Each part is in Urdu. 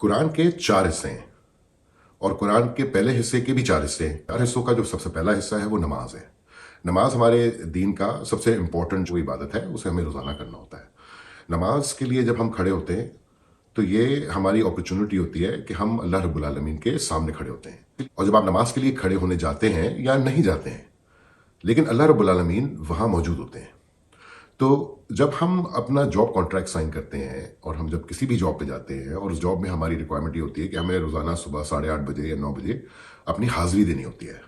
قرآن کے 4 حصے ہیں اور قرآن کے پہلے حصے کے بھی 4 حصے ہیں۔ 4 حصوں کا جو سب سے پہلا حصہ ہے وہ نماز ہے۔ نماز ہمارے دین کا سب سے امپورٹنٹ جو عبادت ہے اسے ہمیں روزانہ کرنا ہوتا ہے۔ نماز کے لیے جب ہم کھڑے ہوتے ہیں تو یہ ہماری اپرچونٹی ہوتی ہے کہ ہم اللہ رب العالمین کے سامنے کھڑے ہوتے ہیں، اور جب آپ نماز کے لیے کھڑے ہونے جاتے ہیں یا نہیں جاتے ہیں لیکن اللہ رب العالمین وہاں موجود ہوتے ہیں، تو جب ہم اپنا جاب کانٹریکٹ سائن کرتے ہیں اور ہم جب کسی بھی جاب پہ جاتے ہیں اور اس جاب میں ہماری ریکوائرمنٹ یہ ہوتی ہے کہ ہمیں روزانہ صبح 8:30 بجے یا 9 بجے اپنی حاضری دینی ہوتی ہے،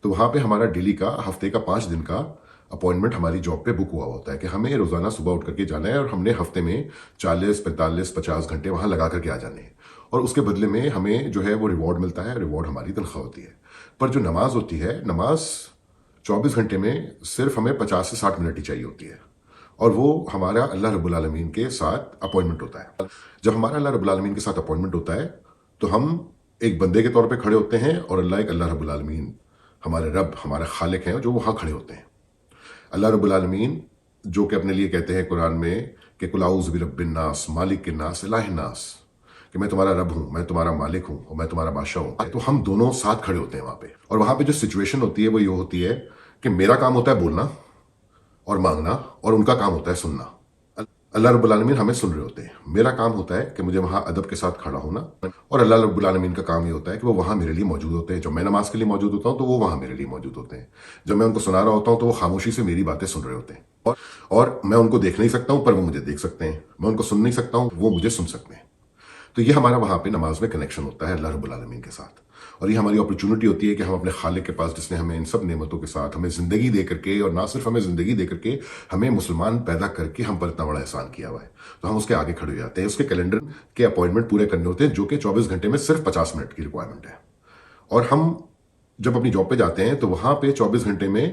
تو وہاں پہ ہمارا ڈیلی کا ہفتے کا 5 دن کا اپوائنٹمنٹ ہماری جاب پہ بک ہوا ہوتا ہے کہ ہمیں روزانہ صبح اٹھ کر کے جانا ہے اور ہم نے ہفتے میں 40 45 50 گھنٹے وہاں لگا کر کے آ جانے ہیں، اور اس کے بدلے میں ہمیں جو ہے وہ ریوارڈ ملتا ہے، ریوارڈ ہماری تنخواہ ہوتی ہے۔ پر جو نماز ہوتی ہے، نماز 24 گھنٹے میں صرف ہمیں 50 سے 60 منٹ ہی چاہیے ہوتی ہے، اور وہ ہمارا اللہ رب العالمین کے ساتھ اپوائنٹمنٹ ہوتا ہے۔ جب ہمارا اللہ رب العالمین کے ساتھ اپوائنٹمنٹ ہوتا ہے تو ہم ایک بندے کے طور پہ کھڑے ہوتے ہیں، اور اللہ رب العالمین ہمارے رب، ہمارے خالق ہیں جو وہاں کھڑے ہوتے ہیں۔ اللہ رب العالمین جو کہ اپنے لیے کہتے ہیں قرآن میں کہ قل اعوذ برب الناس مالک الناس الہ الناس، کہ میں تمہارا رب ہوں، میں تمہارا مالک ہوں اور میں تمہارا بادشاہ ہوں، تو ہم دونوں ساتھ کھڑے ہوتے ہیں وہاں پہ، اور وہاں پہ جو سچویشن ہوتی ہے وہ یہ ہوتی ہے کہ میرا کام ہوتا ہے بولنا اور مانگنا، اور ان کا کام ہوتا ہے سننا۔ اللہ رب العالمین ہمیں سن رہے ہوتے ہیں، میرا کام ہوتا ہے کہ مجھے وہاں ادب کے ساتھ کھڑا ہونا، اور اللہ رب العالمین کا کام یہ ہوتا ہے کہ وہ وہاں میرے لیے موجود ہوتے ہیں۔ جب میں نماز کے لیے موجود ہوتا ہوں تو وہ وہاں میرے لیے موجود ہوتے ہیں، جب میں ان کو سنا رہا ہوتا ہوں تو وہ خاموشی سے میری باتیں سن رہے ہوتے ہیں، اور میں ان کو دیکھ نہیں سکتا ہوں پر وہ مجھے دیکھ سکتے ہیں، میں ان کو سن نہیں سکتا ہوں وہ مجھے سن سکتے ہیں۔ تو یہ ہمارا وہاں پہ نماز میں کنیکشن ہوتا ہے اللہ رب العالمین کے ساتھ، اور یہ ہماری اپرچونٹی ہوتی ہے کہ ہم اپنے خالق کے پاس، جس نے ہمیں ان سب نعمتوں کے ساتھ ہمیں زندگی دے کر کے، اور نہ صرف ہمیں زندگی دے کر کے، ہمیں مسلمان پیدا کر کے ہم پر اتنا بڑا احسان کیا ہوا ہے، تو ہم اس کے آگے کھڑے ہو جاتے ہیں۔ اس کے کیلنڈر کے اپوائنٹمنٹ پورے کرنے ہوتے ہیں جو کہ 24 گھنٹے میں صرف 50 منٹ کی ریکوائرمنٹ ہے، اور ہم جب اپنی جاب پہ جاتے ہیں تو وہاں پہ 24 گھنٹے میں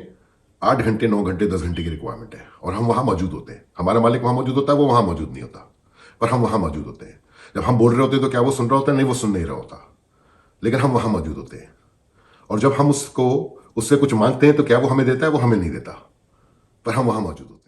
8 گھنٹے 9 گھنٹے 10 گھنٹے کی ریکوائرمنٹ ہے، اور ہم وہاں موجود ہوتے ہیں۔ ہمارا مالک وہاں موجود ہوتا ہے، وہ وہاں موجود نہیں ہوتا، پر ہم وہاں موجود ہوتے ہیں۔ جب ہم بول رہے ہوتے ہیں تو کیا وہ سن رہا ہوتا ہے؟ نہیں، وہ سن نہیں رہا ہوتا، لیکن ہم وہاں موجود ہوتے ہیں، اور جب ہم اس سے کچھ مانگتے ہیں تو کیا وہ ہمیں دیتا ہے؟ وہ ہمیں نہیں دیتا، پر ہم وہاں موجود ہوتے ہیں۔